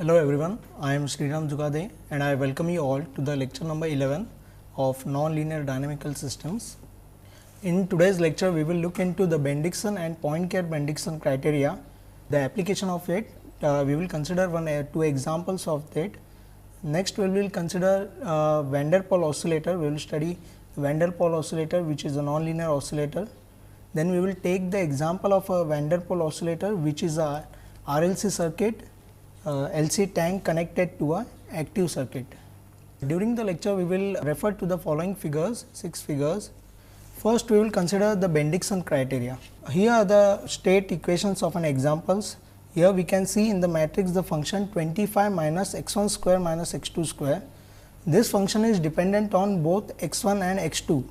Hello everyone, I am Sriram Jugade and I welcome you all to the lecture number 11 of nonlinear dynamical systems. In today's lecture, we will look into the Bendixson and Poincare-Bendixson criteria, the application of it. We will consider two examples of that. Next, we will consider Van der Pol oscillator. We will study Van der Pol oscillator, which is a nonlinear oscillator. Then we will take the example of a Van der Pol oscillator, which is a RLC circuit, LC tank connected to a active circuit. During the lecture, we will refer to the following figures, 6 figures. First, we will consider the Bendixson criteria. Here are the state equations of an examples. Here we can see in the matrix the function 25 minus x1 square minus x2 square. This function is dependent on both x1 and x2.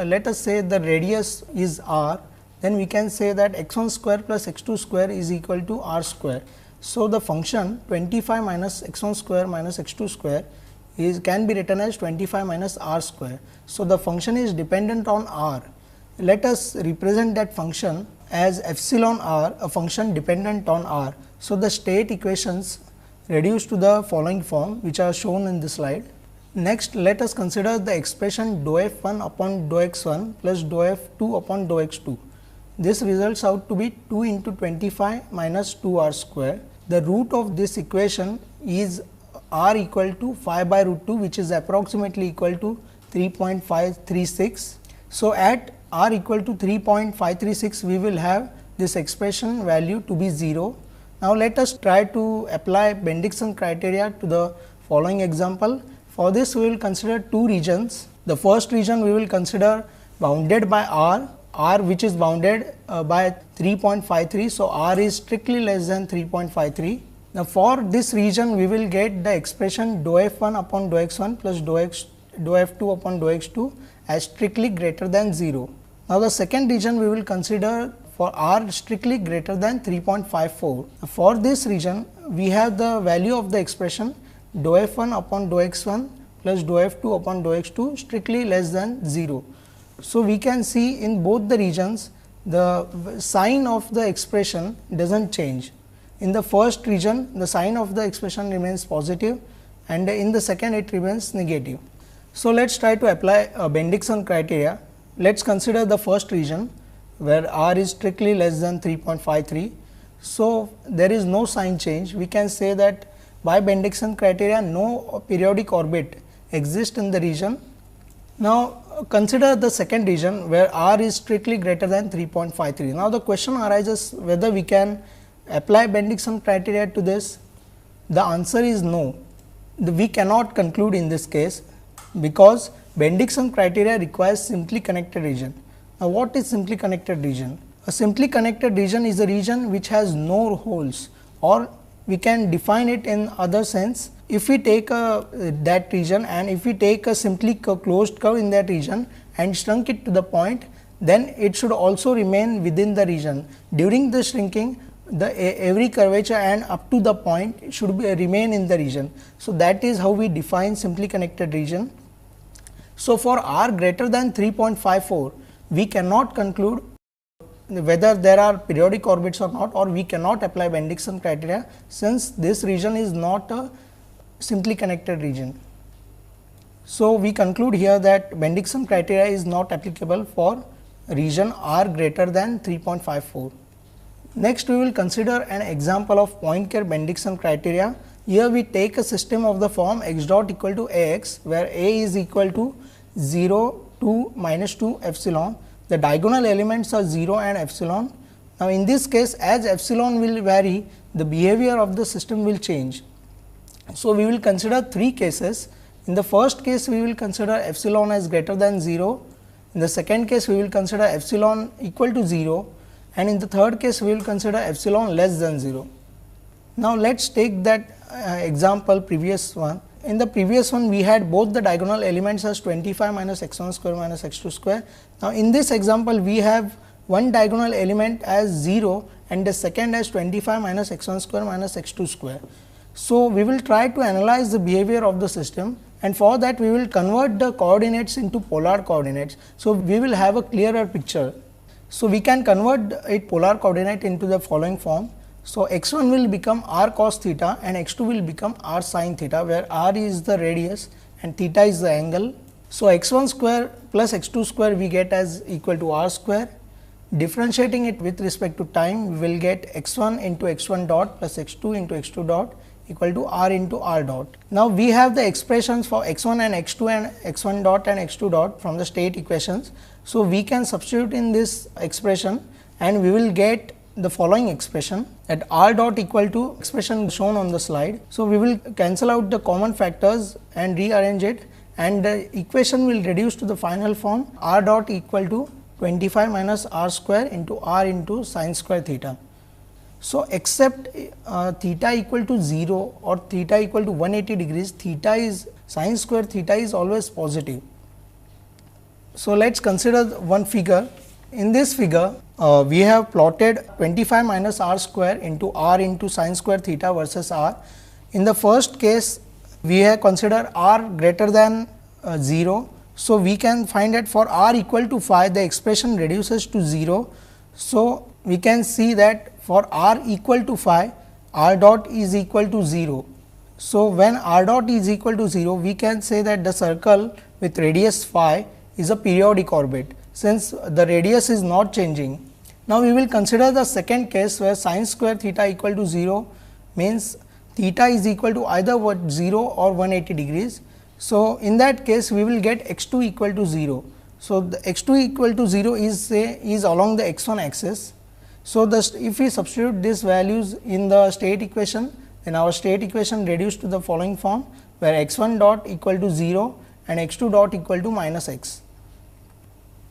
Let us say the radius is r, then we can say that x1 square plus x2 square is equal to r square. So, the function 25 minus x1 square minus x2 square can be written as 25 minus r square. So, the function is dependent on r. Let us represent that function as epsilon r, a function dependent on r. So, the state equations reduce to the following form, which are shown in this slide. Next, let us consider the expression dou f1 upon dou x1 plus dou f2 upon dou x2. This results out to be 2 into 25 minus 2 r square. The root of this equation is r equal to 5 by root 2, which is approximately equal to 3.536. So, at r equal to 3.536, we will have this expression value to be 0. Now, let us try to apply Bendixson criteria to the following example. For this, we will consider two regions. The first region we will consider bounded by r which is bounded by 3.53. So, r is strictly less than 3.53. Now, for this region we will get the expression dou f1 upon dou x1 plus dou f2 upon dou x2 as strictly greater than 0. Now, the second region we will consider for r strictly greater than 3.54. For this region we have the value of the expression dou f1 upon dou x1 plus dou f2 upon dou x2 strictly less than 0. So, we can see in both the regions the sign of the expression does not change. In the first region the sign of the expression remains positive and in the second it remains negative. So, let us try to apply a Bendixson criteria. Let us consider the first region where r is strictly less than 3.53. So, there is no sign change. We can say that by Bendixson criteria no periodic orbit exists in the region. Now, consider the second region where r is strictly greater than 3.53. Now, the question arises whether we can apply Bendixson criteria to this. The answer is no. We cannot conclude in this case, because Bendixson criteria requires simply connected region. Now, what is simply connected region? A simply connected region is a region which has no holes, or we can define it in other sense. If we take that region and if we take a simply closed curve in that region and shrink it to the point, then it should also remain within the region. During the shrinking, every curvature and up to the point should remain in the region. So, that is how we define simply connected region. So, for r greater than 3.54, we cannot conclude whether there are periodic orbits or not, or we cannot apply Bendixson criteria, since this region is not a simply connected region. So, we conclude here that Bendixson criteria is not applicable for region r greater than 3.54. Next, we will consider an example of Poincare-Bendixson criteria. Here we take a system of the form x dot equal to ax, where a is equal to 0 to minus 2 epsilon. The diagonal elements are 0 and epsilon. Now, in this case, as epsilon will vary, the behavior of the system will change. So, we will consider three cases. In the first case, we will consider epsilon as greater than 0. In the second case, we will consider epsilon equal to 0, and in the third case, we will consider epsilon less than 0. Now, let us take that example, previous one. In the previous one, we had both the diagonal elements as 25 minus x1 square minus x2 square. Now, in this example, we have one diagonal element as 0 and the second as 25 minus x1 square minus x2 square. So, we will try to analyze the behavior of the system, and for that we will convert the coordinates into polar coordinates. So, we will have a clearer picture. So, we can convert a polar coordinate into the following form. So, x1 will become r cos theta and x2 will become r sin theta, where r is the radius and theta is the angle. So, x1 square plus x2 square we get as equal to r square. Differentiating it with respect to time, we will get x1 into x1 dot plus x2 into x2 dot equal to r into r dot. Now, we have the expressions for x1 and x2 and x1 dot and x2 dot from the state equations. So, we can substitute in this expression and we will get the following expression, at r dot equal to expression shown on the slide. So, we will cancel out the common factors and rearrange it, and the equation will reduce to the final form, r dot equal to 25 minus r square into r into sin square theta. So, except theta equal to 0 or theta equal to 180 degrees, theta is sin square theta is always positive. So, let us consider one figure. In this figure, we have plotted 25 minus r square into r into sin square theta versus r. In the first case, we have considered r greater than 0. So, we can find that for r equal to phi, the expression reduces to 0. So, we can see that for r equal to phi, r dot is equal to 0. So, when r dot is equal to 0, we can say that the circle with radius phi is a periodic orbit, since the radius is not changing. Now, we will consider the second case where sin square theta equal to 0 means theta is equal to either 0 or 180 degrees. So, in that case we will get x2 equal to 0. So, the x2 equal to 0 is along the x1 axis. So, if we substitute these values in the state equation, then our state equation reduced to the following form, where x1 dot equal to 0 and x2 dot equal to minus x.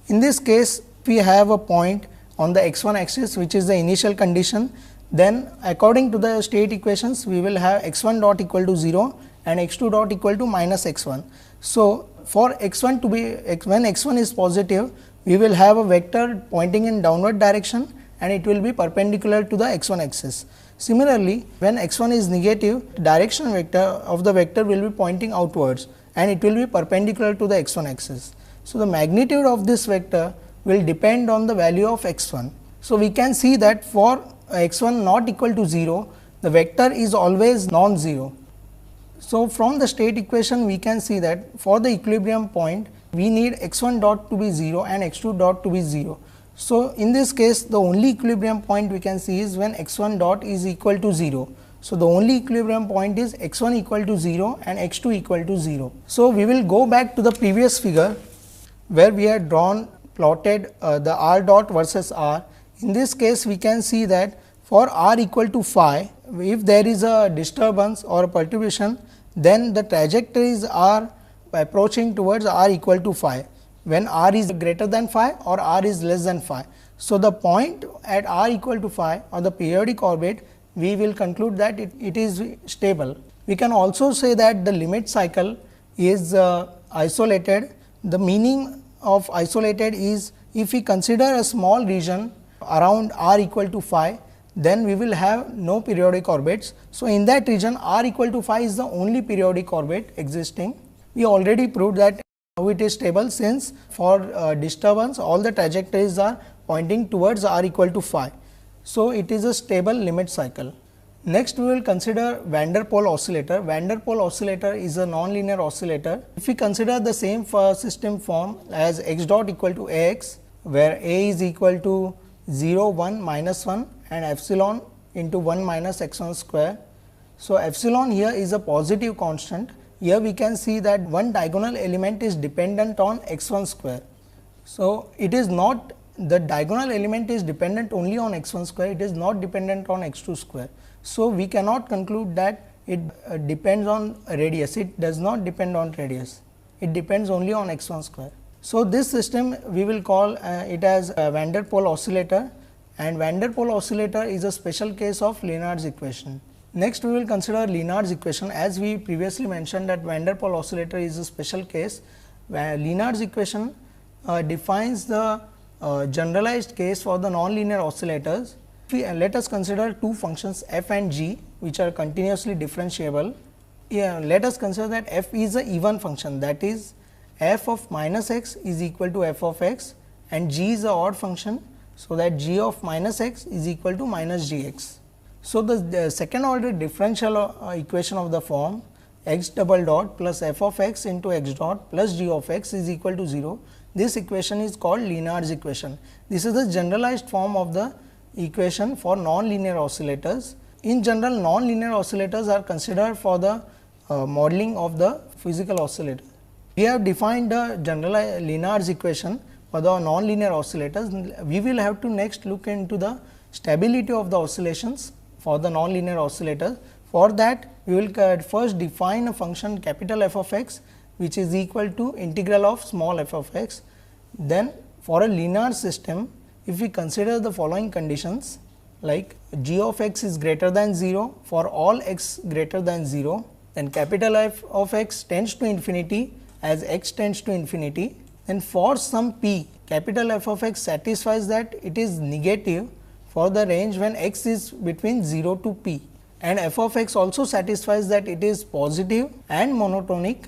In this case, we have a point on the x1 axis, which is the initial condition. Then according to the state equations, we will have x1 dot equal to 0 and x2 dot equal to minus x1. So, for x1 to be, when x1 is positive, we will have a vector pointing in downward direction and it will be perpendicular to the x1 axis. Similarly, when x1 is negative, direction vector of the vector will be pointing outwards and it will be perpendicular to the x1 axis. So, the magnitude of this vector will depend on the value of x1. So, we can see that for x1 not equal to 0, the vector is always non-zero. So, from the state equation we can see that for the equilibrium point, we need x1 dot to be 0 and x2 dot to be 0. So, in this case, the only equilibrium point we can see is when x1 dot is equal to 0. So, the only equilibrium point is x1 equal to 0 and x2 equal to 0. So, we will go back to the previous figure where we had plotted the r dot versus r. In this case, we can see that for r equal to phi, if there is a disturbance or a perturbation, then the trajectories are approaching towards r equal to phi, when r is greater than phi or r is less than phi. So, the point at r equal to phi or the periodic orbit, we will conclude that it is stable. We can also say that the limit cycle is isolated. The meaning of isolated is, if we consider a small region around r equal to phi, then we will have no periodic orbits. So, in that region r equal to phi is the only periodic orbit existing. We already proved that how it is stable, since for disturbance all the trajectories are pointing towards r equal to phi. So, it is a stable limit cycle. Next, we will consider van der Pol oscillator. Van der Pol oscillator is a non-linear oscillator. If we consider the same system form as x dot equal to a x, where a is equal to 0, 1, minus 1 and epsilon into 1 minus x1 square. So, epsilon here is a positive constant. Here we can see that one diagonal element is dependent on x1 square. So, it is not, the diagonal element is dependent only on x1 square, it is not dependent on x2 square. So, we cannot conclude that it depends on radius, it does not depend on radius, it depends only on x1 square. So, this system we will call it as a van der Pol oscillator, and van der Pol oscillator is a special case of Lennard's equation. Next, we will consider Lennard's equation. As we previously mentioned that van der Pol oscillator is a special case, where Lennard's equation defines the generalized case for the non-linear oscillators. Let us consider two functions f and g, which are continuously differentiable. Let us consider that f is a even function, that is f of minus x is equal to f of x, and g is a odd function. So, that g of minus x is equal to minus g x. So, the second order differential equation of the form x double dot plus f of x into x dot plus g of x is equal to 0. This equation is called Lienard's equation. This is the generalized form of the equation for non-linear oscillators. In general, non-linear oscillators are considered for the modeling of the physical oscillator. We have defined the generalized Lienard's equation for the non-linear oscillators. We will have to next look into the stability of the oscillations for the non-linear oscillators. For that, we will first define a function capital F of x, which is equal to integral of small f of x. Then, for a linear system, if we consider the following conditions, like g of x is greater than 0 for all x greater than 0, then capital F of x tends to infinity as x tends to infinity. Then for some p, capital F of x satisfies that it is negative for the range when x is between 0 to p, and f of x also satisfies that it is positive and monotonic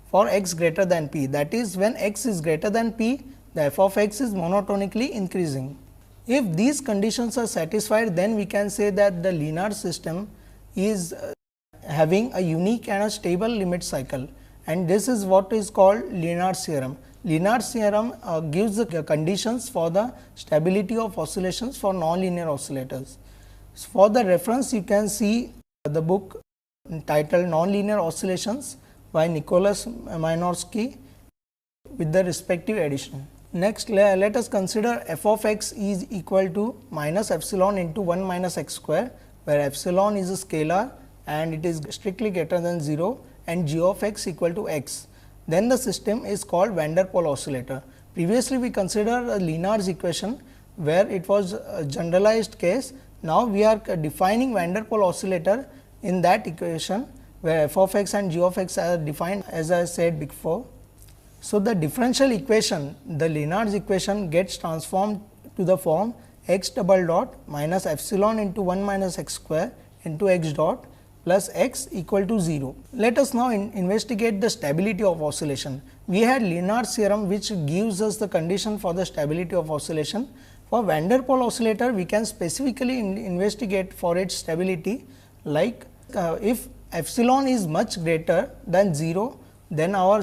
for x greater than p, that is when x is greater than p, the f of x is monotonically increasing. If these conditions are satisfied, then we can say that the linear system is having a unique and a stable limit cycle, and this is what is called Lienard's theorem. Lienard's theorem gives the conditions for the stability of oscillations for non-linear oscillators. So, for the reference, you can see the book titled Nonlinear Oscillations by Nicholas Minorski with the respective edition. Next, let us consider f of x is equal to minus epsilon into 1 minus x square, where epsilon is a scalar and it is strictly greater than 0, and g of x equal to x. Then the system is called van der Pol oscillator. Previously, we considered a Lienard's equation where it was a generalized case. Now, we are defining van der Pol oscillator in that equation, where f of x and g of x are defined as I said before. So, the differential equation, the Lienard's equation, gets transformed to the form x double dot minus epsilon into 1 minus x square into x dot plus x equal to 0. Let us now investigate the stability of oscillation. We had Lienard's theorem, which gives us the condition for the stability of oscillation. For van der Pol oscillator, we can specifically investigate for its stability, like if epsilon is much greater than 0, then our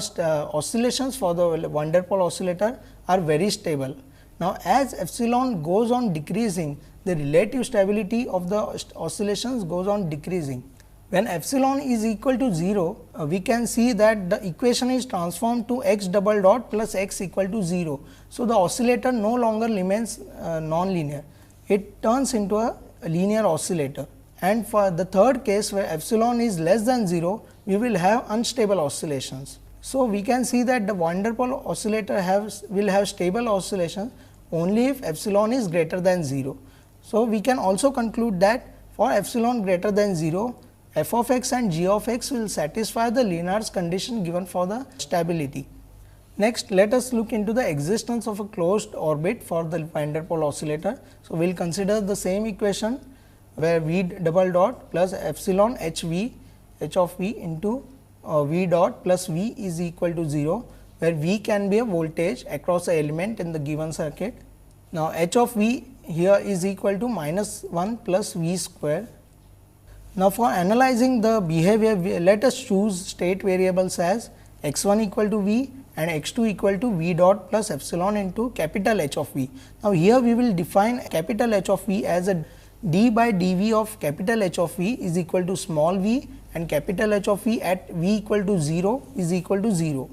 oscillations for the van der Pol oscillator are very stable. Now, as epsilon goes on decreasing, the relative stability of the oscillations goes on decreasing. When epsilon is equal to 0, we can see that the equation is transformed to x double dot plus x equal to 0. So, the oscillator no longer remains non-linear, it turns into a linear oscillator. And for the third case, where epsilon is less than 0, we will have unstable oscillations. So, we can see that the van der Pol oscillator will have stable oscillations only if epsilon is greater than 0. So, we can also conclude that for epsilon greater than 0, f of x and g of x will satisfy the Lienard's condition given for the stability. Next, let us look into the existence of a closed orbit for the van der Pol oscillator. So, we will consider the same equation, where v double dot plus epsilon h of v into v dot plus v is equal to 0, where v can be a voltage across the element in the given circuit. Now, h of v here is equal to minus 1 plus v square. Now, for analyzing the behavior, let us choose state variables as x 1 equal to v and x 2 equal to v dot plus epsilon into capital H of v. Now, here we will define capital H of v as a d by dv of capital H of v is equal to small v, and capital H of v at v equal to 0 is equal to 0.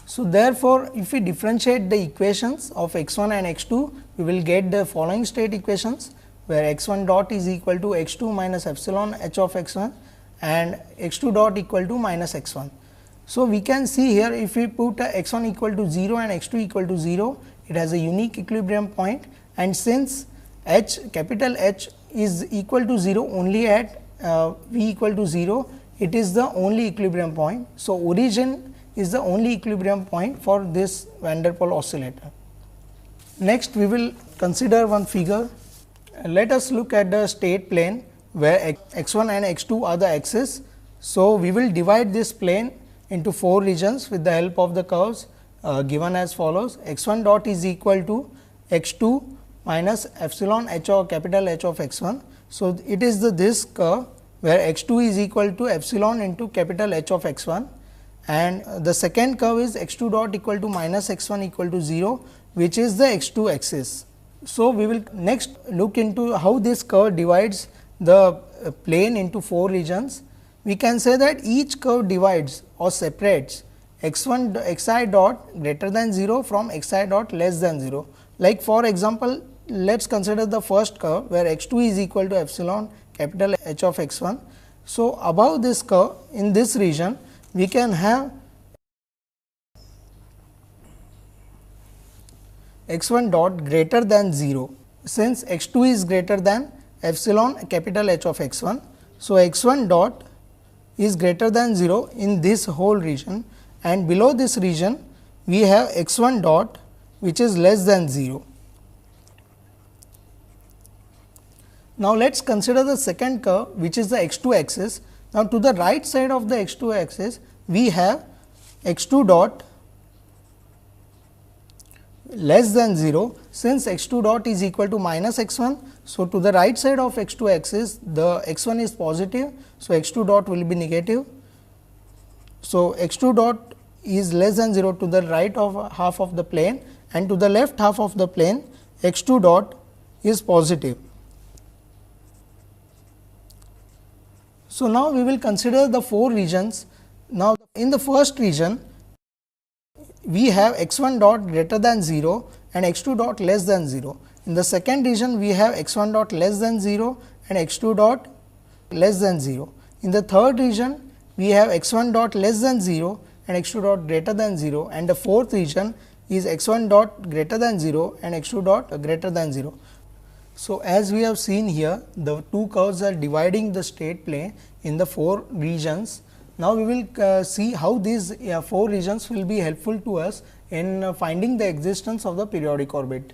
So, therefore, if we differentiate the equations of x 1 and x 2, we will get the following state equations, where x 1 dot is equal to x 2 minus epsilon h of x 1 and x 2 dot equal to minus x 1. So, we can see here, if we put x 1 equal to 0 and x 2 equal to 0, it has a unique equilibrium point, and since capital H is equal to 0 only at v equal to 0, it is the only equilibrium point. So, origin is the only equilibrium point for this van der Pol oscillator. Next, we will consider one figure. Let us look at the state plane, where x 1 and x 2 are the axes. So, we will divide this plane into 4 regions with the help of the curves given as follows. X 1 dot is equal to x 2 minus epsilon h of capital H of x 1, So, it is this curve where x2 is equal to epsilon into capital H of x1, and the second curve is x2 dot equal to minus x1 equal to 0, which is the x2 axis. So, we will next look into how this curve divides the plane into 4 regions. We can say that each curve divides or separates x1 xi dot greater than 0 from xi dot less than 0. Like for example, let us consider the first curve where x2 is equal to epsilon capital H of x1. So, above this curve in this region we can have x1 dot greater than 0, since x2 is greater than epsilon capital H of x1. So, x1 dot is greater than 0 in this whole region, and below this region we have x1 dot which is less than 0. Now, let us consider the second curve, which is the x2 axis. Now, to the right side of the x2 axis we have x2 dot less than 0, since x2 dot is equal to minus x1. So, to the right side of x2 axis the x1 is positive. So, x2 dot will be negative. So, x2 dot is less than 0 to the right of half of the plane, and to the left half of the plane x2 dot is positive. So, now we will consider the 4 regions. Now, in the first region we have x1 dot greater than 0 and x2 dot less than 0. In the second region we have x1 dot less than 0 and x2 dot less than 0. In the third region we have x1 dot less than 0 and x2 dot greater than 0, and the fourth region is x1 dot greater than 0 and x2 dot greater than 0. So, as we have seen here, the two curves are dividing the straight plane in the 4 regions. Now, we will see how these 4 regions will be helpful to us in finding the existence of the periodic orbit.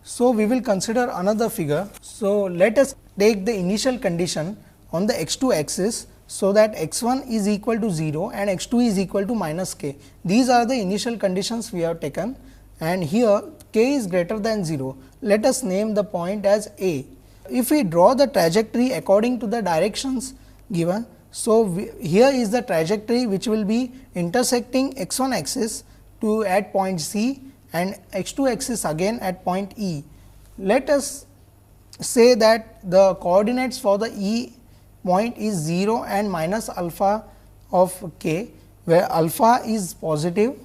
So, we will consider another figure. So, let us take the initial condition on the x2 axis. So, that x1 is equal to 0 and x2 is equal to minus k. These are the initial conditions we have taken, and here k is greater than 0. Let us name the point as A. If we draw the trajectory according to the directions given, so here is the trajectory which will be intersecting x1 axis to at point C and x2 axis again at point E. Let us say that the coordinates for the E point is 0 and minus alpha of k, where alpha is positive.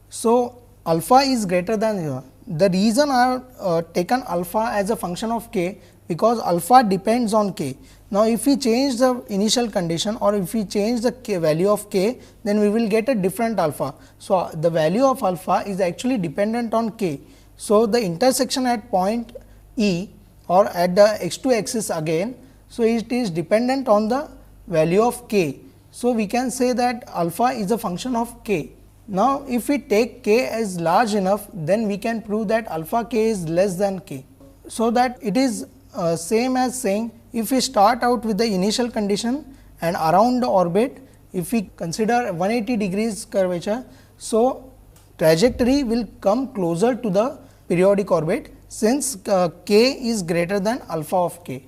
So, alpha is greater than 0. The reason I have taken alpha as a function of k, because alpha depends on k. Now, if we change the initial condition or if we change the value of k, then we will get a different alpha. So, the value of alpha is actually dependent on k. So, the intersection at point E or at the x2 axis again, so it is dependent on the value of k. So, we can say that alpha is a function of k. Now, if we take k as large enough, then we can prove that alpha k is less than k. So, that it is same as saying, if we start out with the initial condition and around the orbit, if we consider 180 degrees curvature, so trajectory will come closer to the periodic orbit, since k is greater than alpha of k.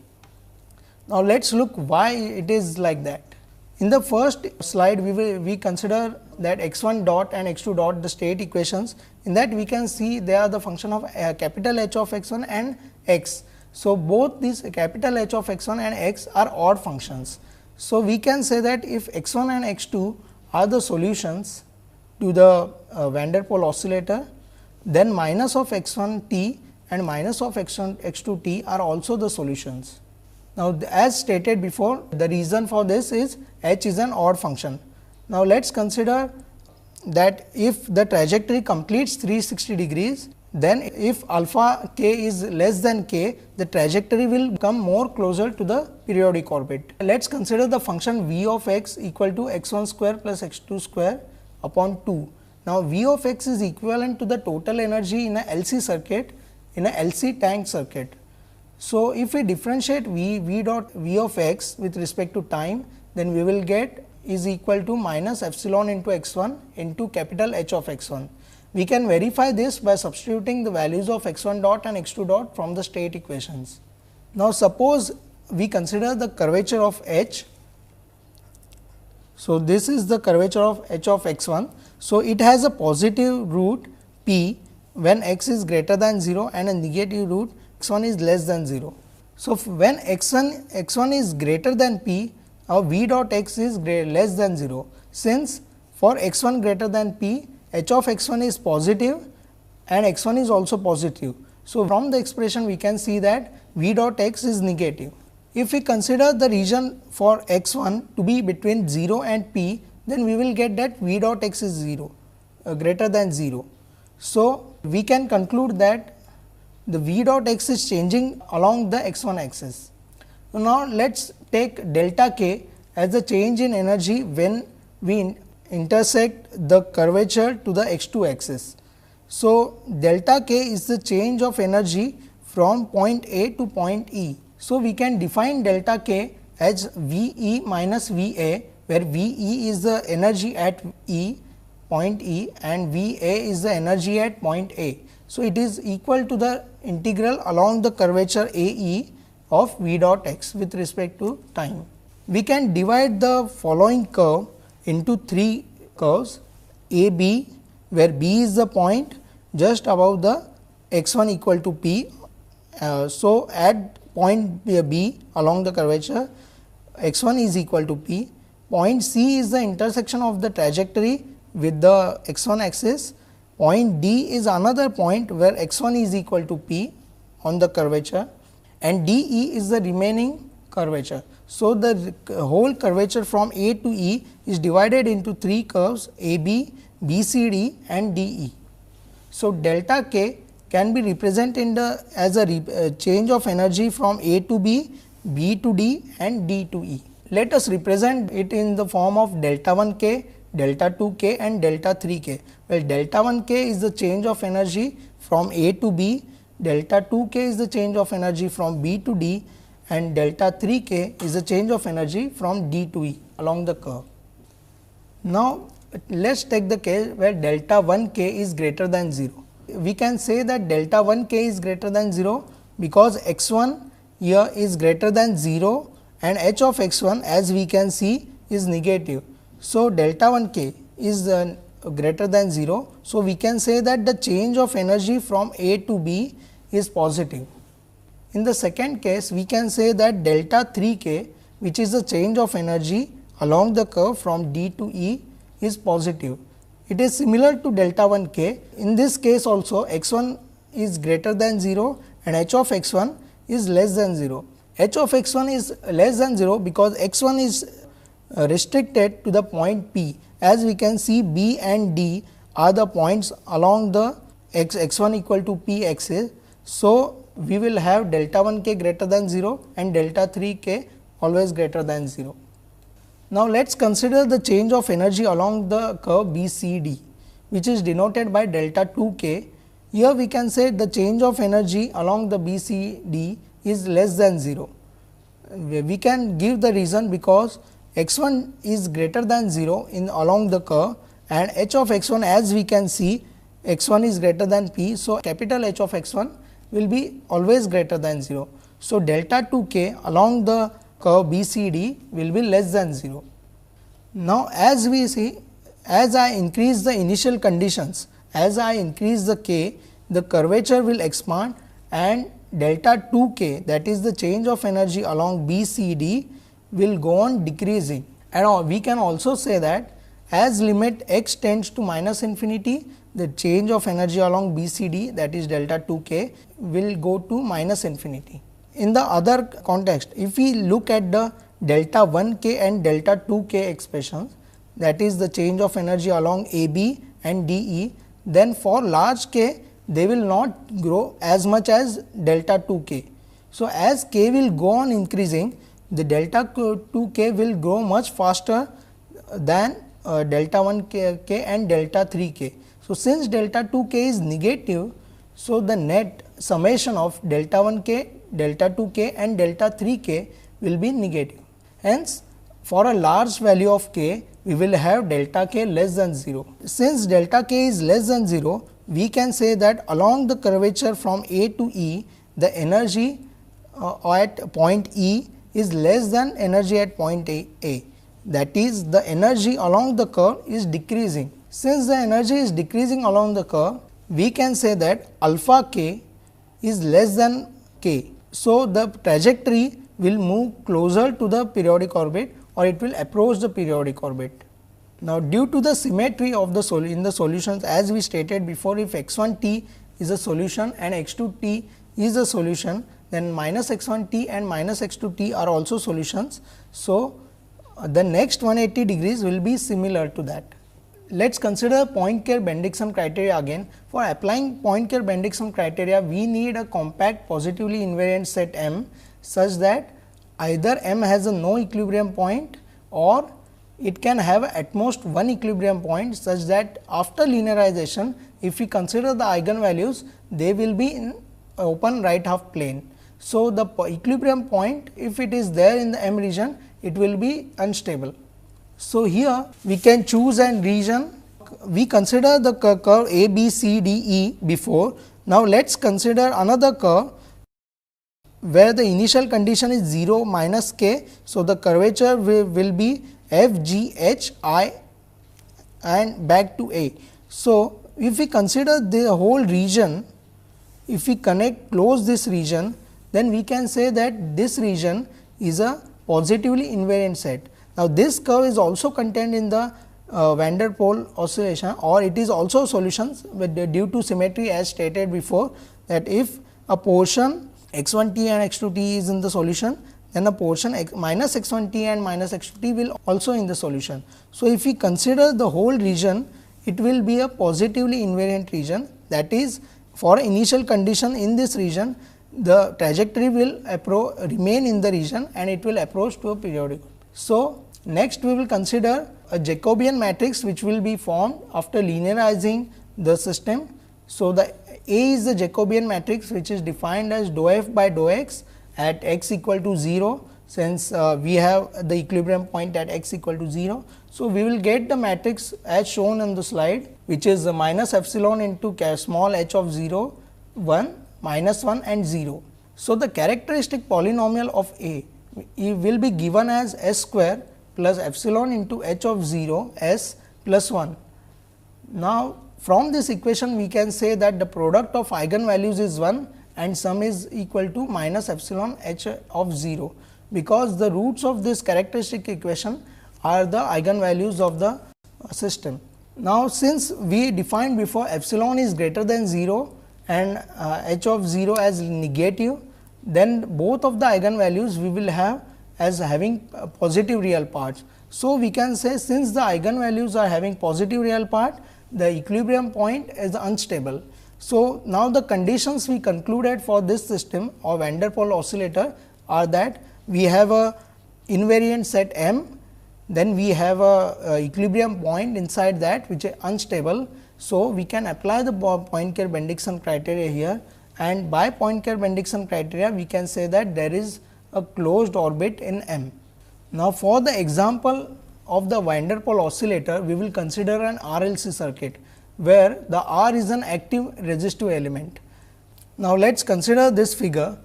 Now, let us look why it is like that. In the first slide, we consider that x1 dot and x2 dot the state equations. In that we can see they are the function of capital H of x1 and x. So, both these capital H of x1 and x are odd functions. So, we can say that if x1 and x2 are the solutions to the van der Pol oscillator, then minus of x1 t and minus of x2 t are also the solutions. Now, as stated before, the reason for this is h is an odd function. Now, let us consider that if the trajectory completes 360 degrees, then if alpha k is less than k, the trajectory will come more closer to the periodic orbit. Let us consider the function v of x equal to x1 square plus x2 square upon 2. Now, v of x is equivalent to the total energy in a LC circuit, in a LC tank circuit. So, if we differentiate v of x with respect to time, then we will get is equal to minus epsilon into x1 into capital H of x1. We can verify this by substituting the values of x1 dot and x2 dot from the state equations. Now, suppose we consider the curvature of H. So, this is the curvature of H of x 1. So, it has a positive root p when x is greater than 0 and a negative root x 1 is less than 0. So, when x 1 is greater than p, our v dot x is less than 0. Since for x 1 greater than p, h of x 1 is positive and x 1 is also positive. So, from the expression we can see that v dot x is negative. If we consider the region for x 1 to be between 0 and p, then we will get that v dot x is 0 greater than 0. So, we can conclude that the v dot x is changing along the x 1 axis. So, now let us take delta k as the change in energy when we intersect the curvature to the x 2 axis. So, delta k is the change of energy from point A to point E. So, we can define delta k as V E minus V A, where V E is the energy at point E and V A is the energy at point A. So, it is equal to the integral along the curvature A E of V dot x with respect to time. We can divide the following curve into 3 curves A B, where B is the point just above the x 1 equal to p. So, at point B along the curvature x 1 is equal to p. Point C is the intersection of the trajectory with the x 1 axis. Point D is another point where x 1 is equal to p on the curvature, and D E is the remaining curvature. So, the whole curvature from A to E is divided into 3 curves A B, B C D and D E. So, delta k can be represented as a change of energy from A to B, B to D and D to E. Let us represent it in the form of delta 1 k, delta 2 k and delta 3 k. Well, delta 1 k is the change of energy from A to B, delta 2 k is the change of energy from B to D and delta 3 k is the change of energy from D to E along the curve. Now, let us take the case where delta 1 k is greater than 0. We can say that delta 1 k is greater than 0 because x 1 here is greater than 0 and h of x 1 as we can see is negative. So, delta 1 k is greater than 0. So, we can say that the change of energy from A to B is positive. In the second case, we can say that delta 3 k, which is the change of energy along the curve from D to E, is positive. It is similar to delta 1 k. In this case also x 1 is greater than 0 and h of x 1 is less than 0. H of x 1 is less than 0 because x 1 is restricted to the point P. As we can see, B and D are the points along the x 1 equal to P axis. So, we will have delta 1 k greater than 0 and delta 3 k always greater than 0. Now, let us consider the change of energy along the curve B C D, which is denoted by delta 2 k. Here we can say the change of energy along the B C D is less than 0. We can give the reason because x 1 is greater than 0 in along the curve and h of x 1 as we can see x 1 is greater than p. So, capital H of x 1 will be always greater than 0. So, delta 2 k along the curve B C D will be less than 0. Now, as we see, as I increase the initial conditions, as I increase the k, the curvature will expand and delta 2 k, that is the change of energy along B C D, will go on decreasing. And we can also say that as limit x tends to minus infinity, the change of energy along B C D, that is delta 2 k, will go to minus infinity. In the other context, if we look at the delta 1 k and delta 2 k expressions, that is the change of energy along A B and D E, then for large k they will not grow as much as delta 2 k. So, as k will go on increasing, the delta 2 k will grow much faster than delta 1 k and delta 3 k. So, since delta 2 k is negative, so the net summation of delta 1 k, delta 2 k and delta 3 k will be negative. Hence, for a large value of k, we will have delta k less than 0. Since delta k is less than 0, we can say that along the curvature from A to E, the energy at point E is less than energy at point A. That is, the energy along the curve is decreasing. Since the energy is decreasing along the curve, we can say that alpha k is less than k. So, the trajectory will move closer to the periodic orbit or it will approach the periodic orbit. Now, due to the symmetry of the in the solutions, as we stated before, if x 1 t is a solution and x 2 t is a solution, then minus x 1 t and minus x 2 t are also solutions. So, the next 180 degrees will be similar to that. Let us consider Poincare-Bendixson criteria again. For applying Poincare-Bendixson criteria, we need a compact positively invariant set M such that either M has a no equilibrium point or it can have at most one equilibrium point, such that after linearization, if we consider the eigenvalues, they will be in open right half plane. So, the equilibrium point, if it is there in the M region, it will be unstable. So, here we can choose a region. We consider the curve A, B, C, D, E before. Now, let us consider another curve where the initial condition is 0 minus k. So, the curvature will be F, G, H, I and back to A. So, if we consider the whole region, if we close this region, then we can say that this region is a positively invariant set. Now, this curve is also contained in the van der Pol oscillation, or it is also solutions due to symmetry as stated before, that if a portion x 1 t and x 2 t is in the solution, then a portion minus x 1 t and minus x 2 t will also in the solution. So, if we consider the whole region, it will be a positively invariant region, that is, for initial condition in this region, the trajectory will remain in the region and it will approach to a periodic. So, next we will consider a Jacobian matrix which will be formed after linearizing the system. So, the A is the Jacobian matrix which is defined as dou f by dou x at x equal to 0, since we have the equilibrium point at x equal to 0. So, we will get the matrix as shown on the slide, which is minus epsilon into small h of 0, 1, minus 1 and 0. So, the characteristic polynomial of A will be given as s square plus epsilon into h of 0 s plus 1. Now, from this equation we can say that the product of eigenvalues is 1 and sum is equal to minus epsilon h of 0, because the roots of this characteristic equation are the eigenvalues of the system. Now, since we defined before epsilon is greater than 0 and h of 0 as negative, then both of the eigenvalues we will have as having positive real parts. So, we can say since the eigenvalues are having positive real part, the equilibrium point is unstable. So, now the conditions we concluded for this system of van der Pol oscillator are that we have a invariant set M, then we have a equilibrium point inside that which is unstable. So, we can apply the Poincare-Bendixson criteria here, and by Poincare-Bendixson criteria we can say that there is a closed orbit in M. Now, for the example of the van der Pol oscillator, we will consider an RLC circuit where the R is an active resistive element. Now, let us consider this figure.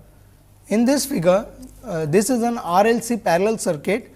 In this figure, this is an RLC parallel circuit.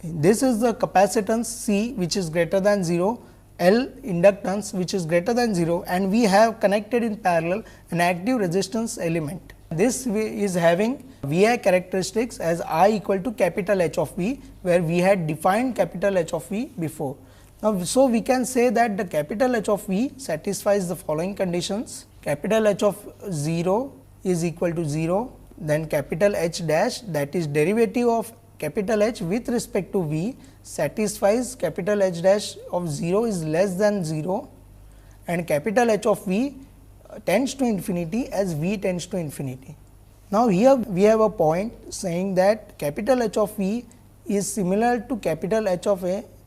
This is the capacitance C which is greater than 0, L inductance which is greater than 0, and we have connected in parallel an active resistance element. This is having VI characteristics as I equal to capital H of V, where we had defined capital H of V before. Now, so we can say that the capital H of V satisfies the following conditions: capital H of 0 is equal to 0, then capital H dash, that is derivative of capital H with respect to V, satisfies capital H dash of 0 is less than 0, and capital H of V tends to infinity as V tends to infinity. Now, here we have a point saying that capital H of V is similar to capital H of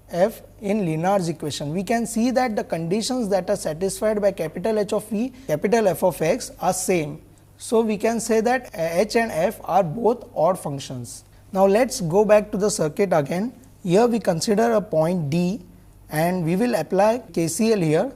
F in Lenard's equation. We can see that the conditions that are satisfied by capital H of V, capital F of x are same. So, we can say that H and F are both odd functions. Now, let us go back to the circuit again. Here we consider a point D and we will apply KCL here.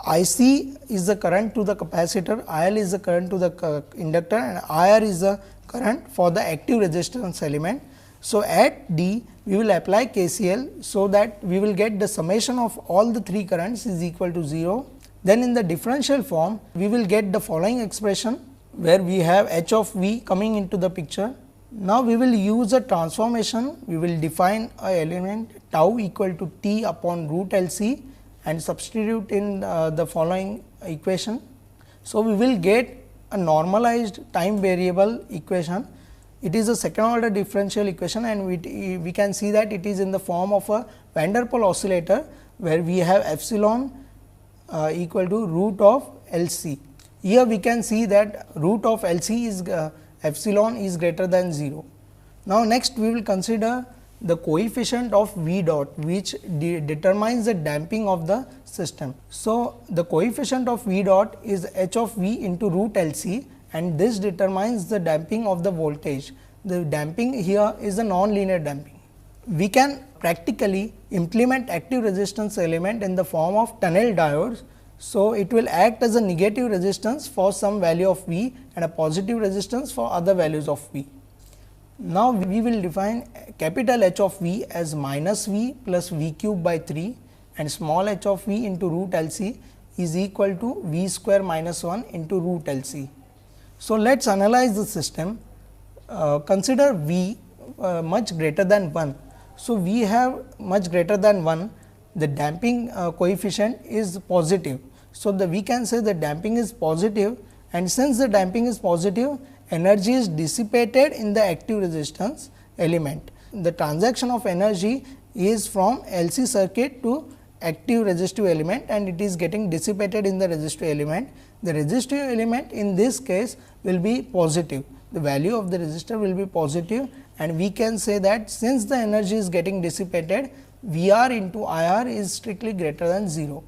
IC is the current to the capacitor, IL is the current to the inductor, and IR is the current for the active resistance element. So, at D we will apply KCL, so that we will get the summation of all the 3 currents is equal to 0. Then in the differential form we will get the following expression, where we have H of V coming into the picture. Now, we will use a transformation, we will define a element tau equal to T upon root L C and substitute in the following equation. So, we will get a normalized time variable equation. It is a second order differential equation, and we can see that it is in the form of a van der Pol oscillator, where we have epsilon equal to root of L C. Here we can see that root of L C is epsilon is greater than 0. Now, next we will consider the coefficient of V dot, which determines the damping of the system. So, the coefficient of V dot is H of V into root L C, and this determines the damping of the voltage. The damping here is a non-linear damping. We can practically implement active resistance element in the form of tunnel diodes. So, it will act as a negative resistance for some value of V and a positive resistance for other values of V. Now, we will define capital H of V as minus V plus V cube by 3, and small h of V into root L C is equal to V square minus 1 into root L C. So, let us analyze the system. Consider V much greater than 1. So, we have much greater than 1, the damping coefficient is positive. So, we can say the damping is positive, and since the damping is positive, energy is dissipated in the active resistance element. The transaction of energy is from LC circuit to active resistive element, and it is getting dissipated in the resistive element. The resistive element in this case will be positive, the value of the resistor will be positive, and we can say that since the energy is getting dissipated, VR into IR is strictly greater than 0.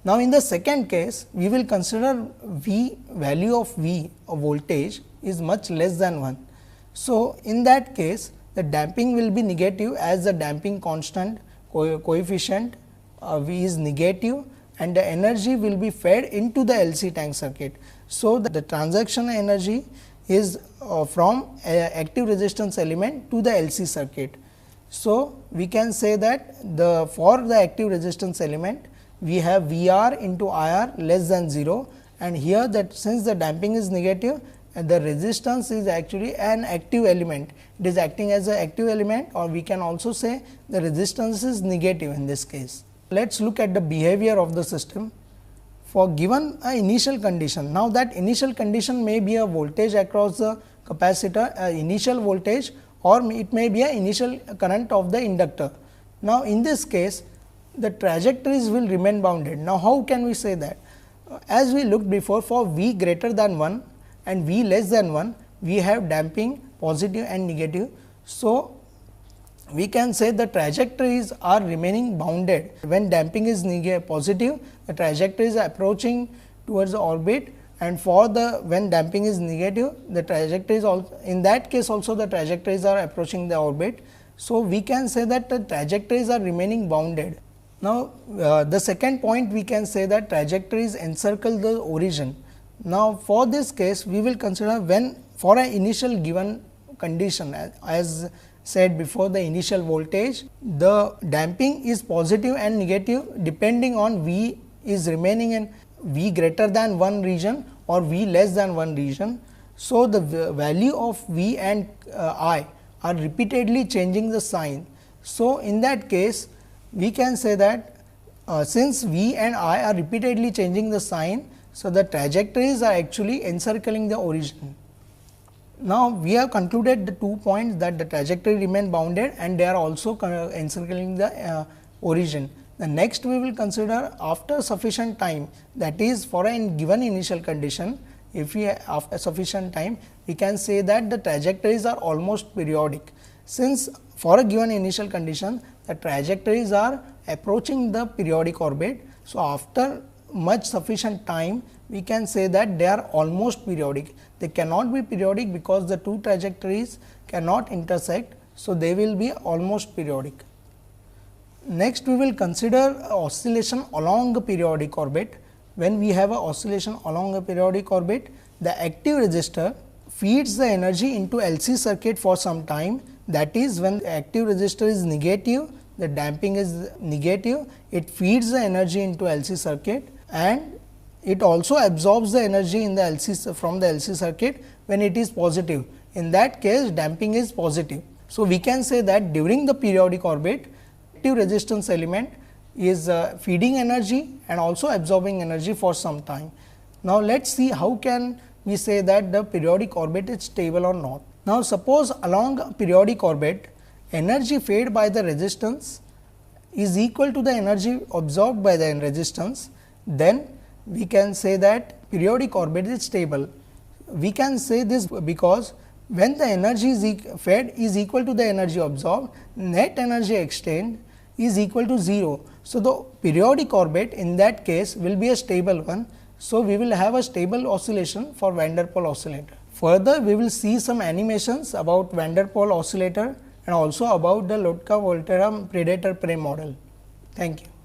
Now, in the second case, we will consider V value of V or voltage is much less than 1. So, in that case, the damping will be negative, as the damping constant coefficient V is negative, and the energy will be fed into the LC tank circuit. So, the transaction energy is from active resistance element to the LC circuit. So, we can say that for the active resistance element, we have VR into IR less than 0, and here that since the damping is negative, the resistance is actually an active element. It is acting as an active element, or we can also say the resistance is negative in this case. Let us look at the behavior of the system. For given a initial condition, now that initial condition may be a voltage across the capacitor, initial voltage, or it may be a initial current of the inductor. Now, in this case, the trajectories will remain bounded. Now, how can we say that? As we looked before, for V greater than 1 and V less than 1, we have damping positive and negative. So, we can say the trajectories are remaining bounded. When damping is positive, the trajectory is approaching towards the orbit, and for the when damping is negative, the trajectories also, in that case also the trajectories are approaching the orbit. So, we can say that the trajectories are remaining bounded. Now, the second point, we can say that trajectories encircle the origin. Now, for this case, we will consider when for an initial given condition, as said before, the initial voltage, the damping is positive and negative depending on V is remaining in V greater than 1 region or V less than 1 region. So, the value of V and I are repeatedly changing the sign. So, in that case, we can say that since V and I are repeatedly changing the sign, so the trajectories are actually encircling the origin. Now, we have concluded the 2 points, that the trajectory remain bounded and they are also encircling the origin. The next we will consider after sufficient time, that is for a given initial condition, if we after sufficient time, we can say that the trajectories are almost periodic. Since for a given initial condition, the trajectories are approaching the periodic orbit. So, after much sufficient time, we can say that they are almost periodic. They cannot be periodic because the two trajectories cannot intersect. So, they will be almost periodic. Next, we will consider oscillation along a periodic orbit. When we have a oscillation along a periodic orbit, the active resistor feeds the energy into LC circuit for some time, that is when the active resistor is negative, the damping is negative, it feeds the energy into LC circuit and it also absorbs the energy in the LC from the LC circuit when it is positive. In that case, damping is positive. So, we can say that during the periodic orbit, active resistance element is feeding energy and also absorbing energy for some time. Now, let us see how can we say that the periodic orbit is stable or not. Now, suppose along a periodic orbit, energy fed by the resistance is equal to the energy absorbed by the resistance, then we can say that periodic orbit is stable. We can say this because when the energy is fed is equal to the energy absorbed, net energy exchange is equal to 0. So, the periodic orbit in that case will be a stable one. So, we will have a stable oscillation for van der Pol oscillator. Further, we will see some animations about van der Pol oscillator and also about the Lotka-Volterra predator prey model. Thank you.